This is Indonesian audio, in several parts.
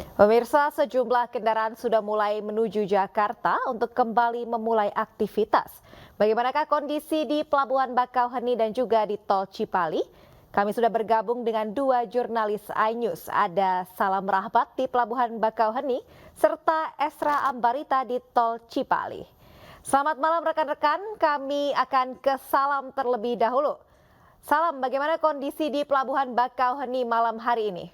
Pemirsa, sejumlah kendaraan sudah mulai menuju Jakarta untuk kembali memulai aktivitas. Bagaimanakah kondisi di Pelabuhan Bakauheni dan juga di Tol Cipali? Kami sudah bergabung dengan dua jurnalis iNews. Ada Salam Rahmat di Pelabuhan Bakauheni serta Esra Ambarita di Tol Cipali. Selamat malam rekan-rekan, kami akan ke Salam terlebih dahulu. Salam, bagaimana kondisi di Pelabuhan Bakauheni malam hari ini?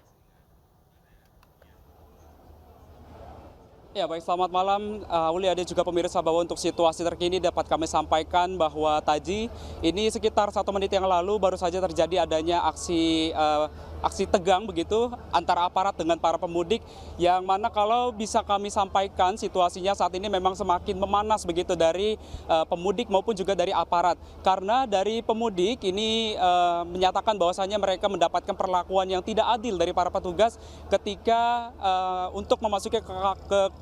Ya baik, selamat malam Uli, ada juga pemirsa bahwa untuk situasi terkini dapat kami sampaikan bahwa tadi ini sekitar 1 menit yang lalu baru saja terjadi adanya aksi tegang begitu antara aparat dengan para pemudik, yang mana kalau bisa kami sampaikan situasinya saat ini memang semakin memanas begitu dari pemudik maupun juga dari aparat, karena dari pemudik ini menyatakan bahwasannya mereka mendapatkan perlakuan yang tidak adil dari para petugas ketika untuk memasuki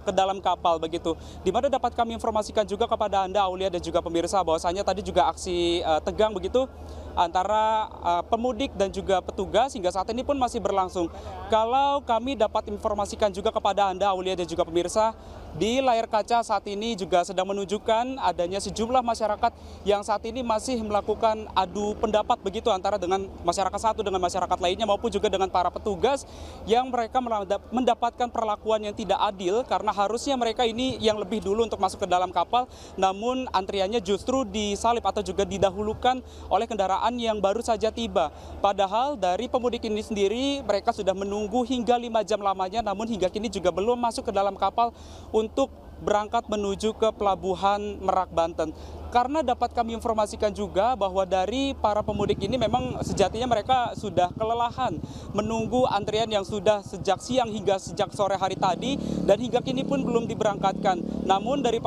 ke dalam kapal begitu. Di mana dapat kami informasikan juga kepada Anda Aulia dan juga pemirsa bahwasanya tadi juga aksi tegang begitu antara pemudik dan juga petugas hingga saat ini pun masih berlangsung. Kalau kami dapat informasikan juga kepada Anda Aulia dan juga pemirsa, di layar kaca saat ini juga sedang menunjukkan adanya sejumlah masyarakat yang saat ini masih melakukan adu pendapat begitu antara dengan masyarakat satu dengan masyarakat lainnya maupun juga dengan para petugas yang mereka mendapatkan perlakuan yang tidak adil, karena harusnya mereka ini yang lebih dulu untuk masuk ke dalam kapal, namun antriannya justru disalip atau juga didahulukan oleh kendaraan yang baru saja tiba. Padahal dari pemudik ini sendiri mereka sudah menunggu hingga 5 jam lamanya, namun hingga kini juga belum masuk ke dalam kapal untuk berangkat menuju ke Pelabuhan Merak, Banten. Karena dapat kami informasikan juga bahwa dari para pemudik ini memang sejatinya mereka sudah kelelahan menunggu antrian yang sudah sejak siang hingga sejak sore hari tadi, dan hingga kini pun belum diberangkatkan. Namun dari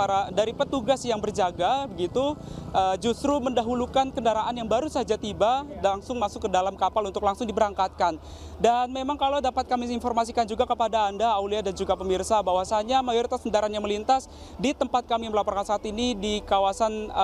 petugas yang berjaga begitu justru mendahulukan kendaraan yang baru saja tiba langsung masuk ke dalam kapal untuk langsung diberangkatkan. Dan memang kalau dapat kami informasikan juga kepada Anda Aulia dan juga pemirsa bahwasanya mayoritas kendaraan yang melintas di tempat kami melaporkan saat ini di kawasan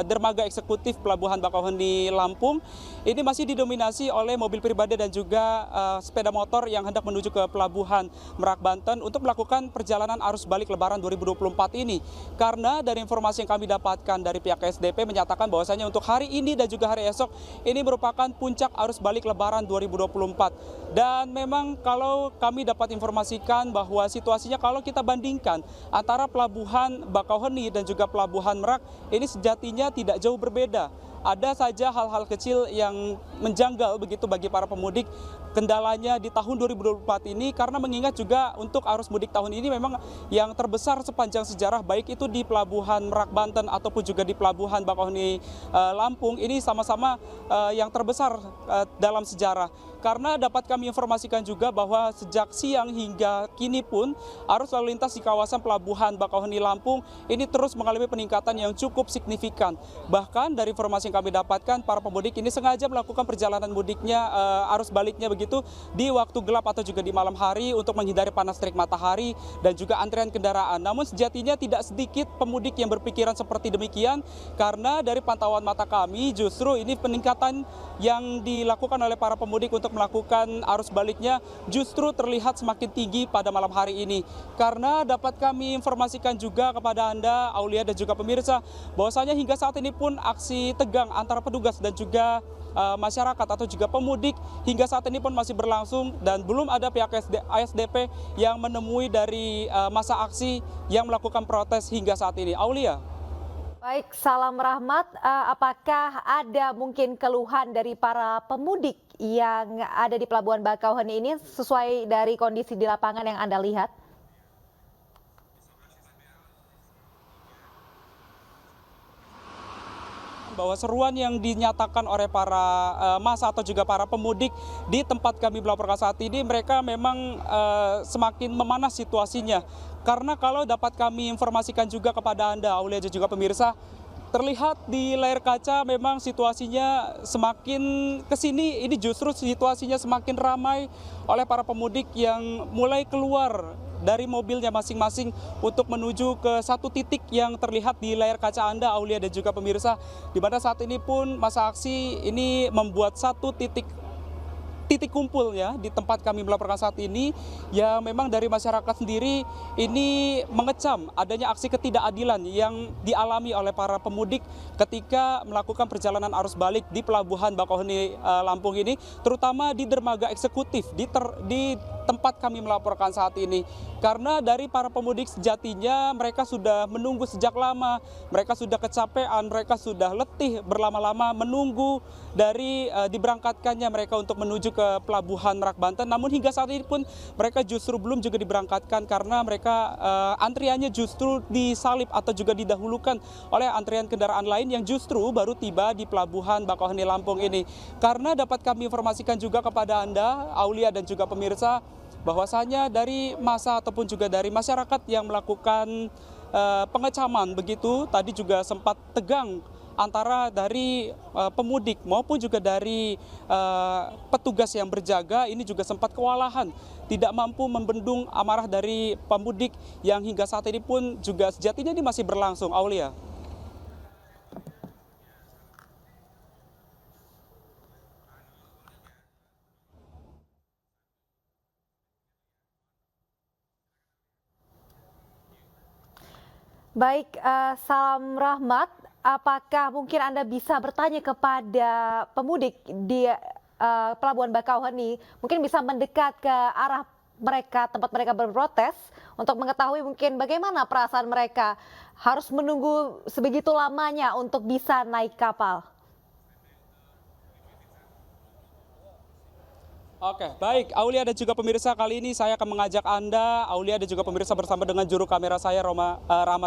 dermaga eksekutif Pelabuhan Bakauheni Lampung ini masih didominasi oleh mobil pribadi dan juga sepeda motor yang hendak menuju ke Pelabuhan Merak, Banten untuk melakukan perjalanan arus balik Lebaran 2024 ini. Karena dari informasi yang kami dapatkan dari pihak SDP menyatakan bahwasanya untuk hari ini dan juga hari esok ini merupakan puncak arus balik Lebaran 2024. Dan memang kalau kami dapat informasikan bahwa situasinya kalau kita bandingkan antara Pelabuhan Bakauheni dan juga Pelabuhan Merak, ini sejatinya tidak jauh berbeda. Ada saja hal-hal kecil yang menjanggal begitu bagi para pemudik. Kendalanya di tahun 2024 ini karena mengingat juga untuk arus mudik tahun ini memang yang terbesar sepanjang sejarah, baik itu di Pelabuhan Merak, Banten ataupun juga di Pelabuhan Bakauheni Lampung, ini sama-sama yang terbesar dalam sejarah. Karena dapat kami informasikan juga bahwa sejak siang hingga kini pun arus lalu lintas di kawasan Pelabuhan Bakauheni Lampung ini terus mengalami peningkatan yang cukup signifikan. Bahkan dari informasi yang kami dapatkan, para pemudik ini sengaja melakukan perjalanan mudiknya, arus baliknya begitu di waktu gelap atau juga di malam hari untuk menghindari panas terik matahari dan juga antrian kendaraan. Namun sejatinya tidak sedikit pemudik yang berpikiran seperti demikian, karena dari pantauan mata kami justru ini peningkatan yang dilakukan oleh para pemudik untuk melakukan arus baliknya justru terlihat semakin tinggi pada malam hari ini. Karena dapat kami informasikan juga kepada Anda Aulia dan juga pemirsa bahwasanya hingga saat ini pun aksi tegang antara petugas dan juga masyarakat atau juga pemudik hingga saat ini pun masih berlangsung, dan belum ada pihak ASDP yang menemui dari masa aksi yang melakukan protes hingga saat ini. Aulia. Baik, Salam Rahmat, apakah ada mungkin keluhan dari para pemudik yang ada di Pelabuhan Bakauheni ini sesuai dari kondisi di lapangan yang Anda lihat? Bahwa seruan yang dinyatakan oleh para massa atau juga para pemudik di tempat kami melaporkan saat ini, mereka memang semakin memanas situasinya. Karena kalau dapat kami informasikan juga kepada Anda, Aulia dan juga pemirsa, terlihat di layar kaca memang situasinya semakin kesini, ini justru situasinya semakin ramai oleh para pemudik yang mulai keluar dari mobilnya masing-masing untuk menuju ke satu titik yang terlihat di layar kaca Anda, Aulia dan juga pemirsa, di mana saat ini pun masa aksi ini membuat satu titik titik kumpulnya di tempat kami melaporkan saat ini, ya memang dari masyarakat sendiri ini mengecam adanya aksi ketidakadilan yang dialami oleh para pemudik ketika melakukan perjalanan arus balik di Pelabuhan Bakauheni Lampung ini, terutama di dermaga eksekutif di tempat kami melaporkan saat ini. Karena dari para pemudik sejatinya mereka sudah menunggu sejak lama, mereka sudah kecapean, mereka sudah letih berlama-lama menunggu dari diberangkatkannya mereka untuk menuju ke Pelabuhan Merak Banten. Namun hingga saat ini pun mereka justru belum juga diberangkatkan karena mereka antriannya justru disalip atau juga didahulukan oleh antrian kendaraan lain yang justru baru tiba di Pelabuhan Bakauheni Lampung ini. Karena dapat kami informasikan juga kepada Anda, Aulia dan juga pemirsa, bahwasanya dari massa ataupun juga dari masyarakat yang melakukan pengecaman begitu tadi juga sempat tegang antara dari pemudik maupun juga dari petugas yang berjaga, ini juga sempat kewalahan, tidak mampu membendung amarah dari pemudik yang hingga saat ini pun juga sejatinya ini masih berlangsung, Aulia. Baik, salam Rahmat. Apakah mungkin Anda bisa bertanya kepada pemudik di Pelabuhan Bakauheni, mungkin bisa mendekat ke arah mereka, tempat mereka berprotes, untuk mengetahui mungkin bagaimana perasaan mereka harus menunggu sebegitu lamanya untuk bisa naik kapal? Oke, baik, Aulia dan juga pemirsa, kali ini saya akan mengajak Anda, Aulia dan juga pemirsa bersama dengan juru kamera saya Rama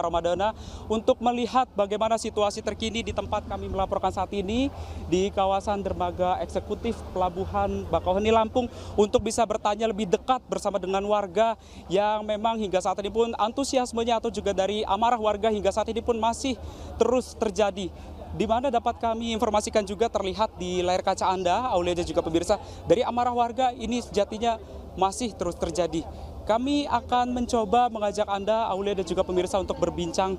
Ramadana untuk melihat bagaimana situasi terkini di tempat kami melaporkan saat ini di kawasan dermaga eksekutif Pelabuhan Bakauheni Lampung untuk bisa bertanya lebih dekat bersama dengan warga yang memang hingga saat ini pun antusiasmenya atau juga dari amarah warga hingga saat ini pun masih terus terjadi. Di mana dapat kami informasikan juga terlihat di layar kaca Anda, Aulia dan juga pemirsa, dari amarah warga ini sejatinya masih terus terjadi. Kami akan mencoba mengajak Anda, Aulia dan juga pemirsa, untuk berbincang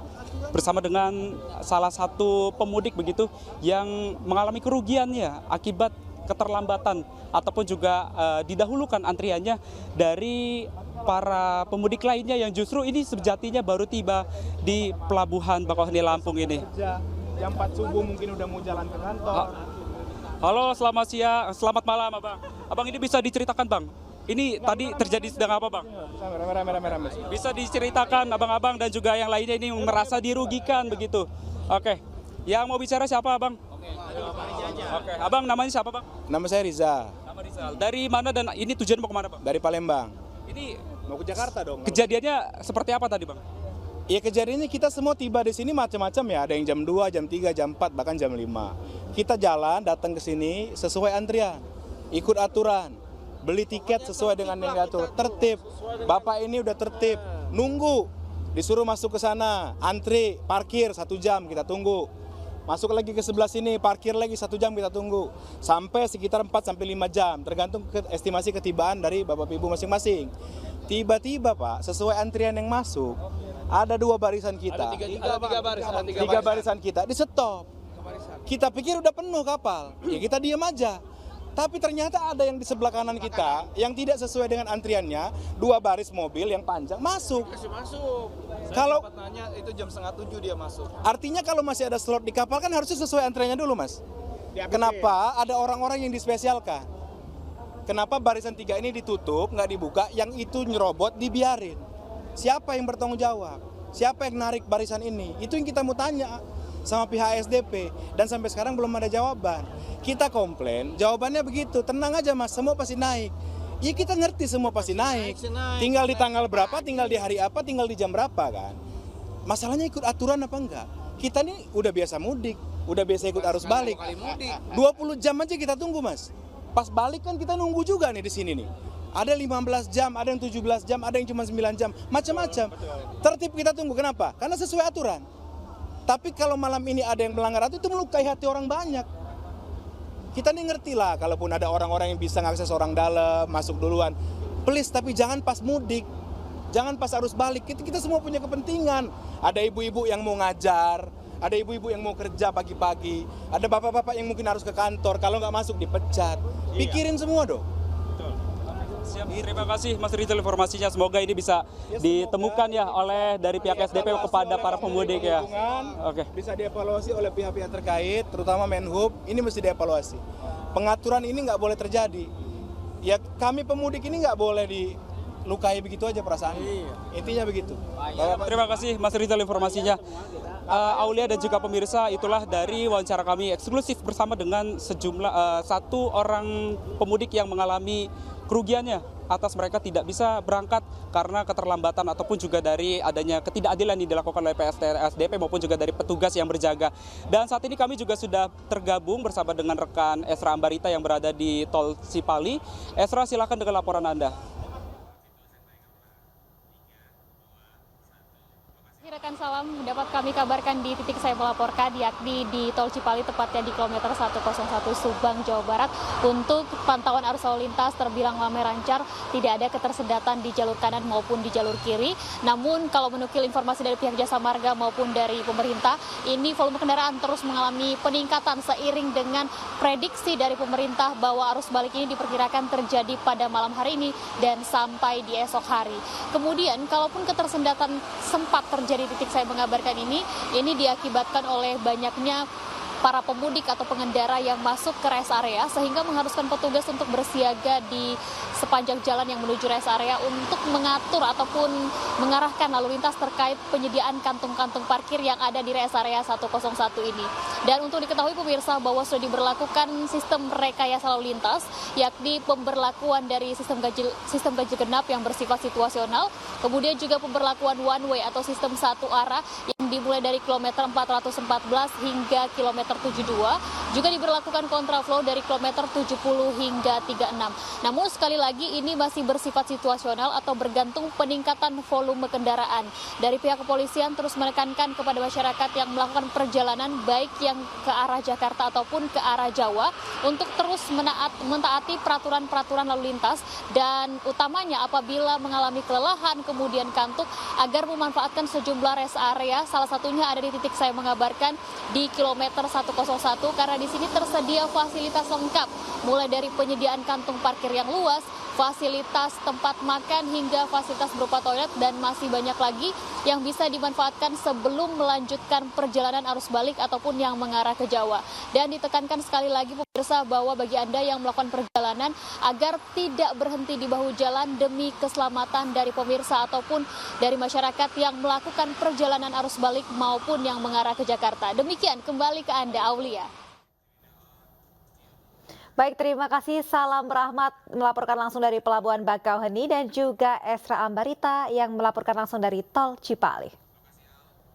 bersama dengan salah satu pemudik begitu yang mengalami kerugiannya akibat keterlambatan ataupun juga didahulukan antriannya dari para pemudik lainnya yang justru ini sejatinya baru tiba di Pelabuhan Bakauheni Lampung ini. Jam 4 subuh mungkin udah mau jalan ke kantor. Halo, selamat siang, selamat malam, Abang. Abang, ini bisa diceritakan, Bang? Ini tadi terjadi sedang apa, Bang? Merah. Bisa diceritakan, Abang-abang dan juga yang lainnya ini merasa dirugikan begitu. Oke. Yang mau bicara siapa, Abang? Oke. Abang, namanya siapa, Bang? Nama saya Riza. Nama Rizal. Dari mana dan ini tujuan mau kemana, Bang? Dari Palembang. Ini Mau ke Jakarta dong. kejadiannya seperti apa tadi, Bang? Ya kejadiannya kita semua tiba di sini macam-macam ya. Ada yang jam 2, jam 3, jam 4, bahkan jam 5. Kita jalan, datang ke sini sesuai antrian. Ikut aturan. Beli tiket sesuai dengan yang diatur. Tertib. Bapak ini udah tertib. Nunggu. Disuruh masuk ke sana. Antri, parkir 1 jam kita tunggu. Masuk lagi ke sebelah sini, parkir lagi 1 jam kita tunggu. Sampai sekitar 4-5 jam. Tergantung estimasi ketibaan dari Bapak Ibu masing-masing. Tiba-tiba Pak, sesuai antrian yang masuk, ada 2 barisan kita. Ada tiga barisan kita di stop. Kita pikir udah penuh kapal, ya kita diam aja. Tapi ternyata ada yang di sebelah kanan kita yang tidak sesuai dengan antriannya, 2 baris mobil yang panjang masuk. Kalau nanya itu jam 6:30 dia masuk. artinya kalau masih ada slot di kapal kan harusnya sesuai antriannya dulu, Mas. Kenapa ada orang-orang yang dispesialkan? Kenapa barisan 3 ini ditutup, nggak dibuka, yang itu nyerobot dibiarin? Siapa yang bertanggung jawab? Siapa yang narik barisan ini? Itu yang kita mau tanya sama pihak SDP. Dan sampai sekarang belum ada jawaban. Kita komplain, jawabannya begitu, tenang aja Mas, semua pasti naik. Ya kita ngerti semua pasti naik. Tinggal di tanggal berapa, tinggal di hari apa, tinggal di jam berapa kan. Masalahnya ikut aturan apa enggak? Kita nih udah biasa mudik, udah biasa ikut arus balik. 20 jam aja kita tunggu Mas. Pas balik kan kita nunggu juga nih di sini nih. Ada 15 jam, ada yang 17 jam, ada yang cuma 9 jam, macam-macam. Tertib kita tunggu, kenapa? Karena sesuai aturan. Tapi kalau malam ini ada yang melanggar aturan, itu melukai hati orang banyak. Kita nih ngerti lah, kalaupun ada orang-orang yang bisa ngakses orang dalam, masuk duluan. Please, tapi jangan pas mudik. Jangan pas arus balik, kita semua punya kepentingan. Ada ibu-ibu yang mau ngajar, ada ibu-ibu yang mau kerja pagi-pagi, ada bapak-bapak yang mungkin harus ke kantor, kalau nggak masuk dipecat. Pikirin semua dong. Siap, terima kasih Mas Rizal informasinya. Semoga ini bisa ditemukan ya oleh dari pihak SDP kepada para pemudik ya. Oke. Bisa dievaluasi oleh pihak-pihak terkait, terutama Menhub, ini mesti dievaluasi. Pengaturan ini nggak boleh terjadi. Ya kami pemudik ini nggak boleh dilukai begitu aja perasaan. Intinya begitu. Terima kasih Mas Rizal informasinya. Aulia dan juga pemirsa, itulah dari wawancara kami eksklusif bersama dengan satu orang pemudik yang mengalami kerugiannya atas mereka tidak bisa berangkat karena keterlambatan ataupun juga dari adanya ketidakadilan yang dilakukan oleh PSDP maupun juga dari petugas yang berjaga. Dan saat ini kami juga sudah tergabung bersama dengan rekan Esra Ambarita yang berada di Tol Cipali. Esra, silakan dengan laporan Anda. Rekan salam dapat kami kabarkan di titik saya melaporkan yakni di Tol Cipali tepatnya di kilometer 101 Subang, Jawa Barat. Untuk pantauan arus lalu lintas terbilang ramai lancar, tidak ada ketersendatan di jalur kanan maupun di jalur kiri. Namun kalau menukil informasi dari pihak Jasa Marga maupun dari pemerintah, ini volume kendaraan terus mengalami peningkatan seiring dengan prediksi dari pemerintah bahwa arus balik ini diperkirakan terjadi pada malam hari ini dan sampai di esok hari. Kemudian kalaupun ketersendatan sempat terjadi di titik saya mengabarkan ini diakibatkan oleh banyaknya para pemudik atau pengendara yang masuk ke rest area sehingga mengharuskan petugas untuk bersiaga di sepanjang jalan yang menuju rest area untuk mengatur ataupun mengarahkan lalu lintas terkait penyediaan kantung-kantung parkir yang ada di rest area 101 ini. Dan untuk diketahui pemirsa bahwa sudah diberlakukan sistem rekayasa lalu lintas, yakni pemberlakuan dari sistem ganjil genap yang bersifat situasional, kemudian juga pemberlakuan one way atau sistem satu arah yang dimulai dari kilometer 414 hingga kilometer 72, juga diberlakukan kontraflow dari kilometer 70 hingga 36. Namun sekali lagi ini masih bersifat situasional atau bergantung peningkatan volume kendaraan. Dari pihak kepolisian terus menekankan kepada masyarakat yang melakukan perjalanan baik yang ke arah Jakarta ataupun ke arah Jawa untuk terus mentaati peraturan-peraturan lalu lintas dan utamanya apabila mengalami kelelahan kemudian kantuk agar memanfaatkan sejumlah rest area, salah satunya ada di titik saya mengabarkan di kilometer 101 karena di sini tersedia fasilitas lengkap mulai dari penyediaan kantung parkir yang luas, fasilitas tempat makan hingga fasilitas berupa toilet dan masih banyak lagi yang bisa dimanfaatkan sebelum melanjutkan perjalanan arus balik ataupun yang mengarah ke Jawa. Dan ditekankan sekali lagi pemirsa bahwa bagi Anda yang melakukan perjalanan agar tidak berhenti di bahu jalan demi keselamatan dari pemirsa ataupun dari masyarakat yang melakukan perjalanan arus balik maupun yang mengarah ke Jakarta. Demikian kembali ke Anda, Aulia. Baik, terima kasih. Salam Rahmat melaporkan langsung dari Pelabuhan Bakauheni dan juga Esra Ambarita yang melaporkan langsung dari Tol Cipali.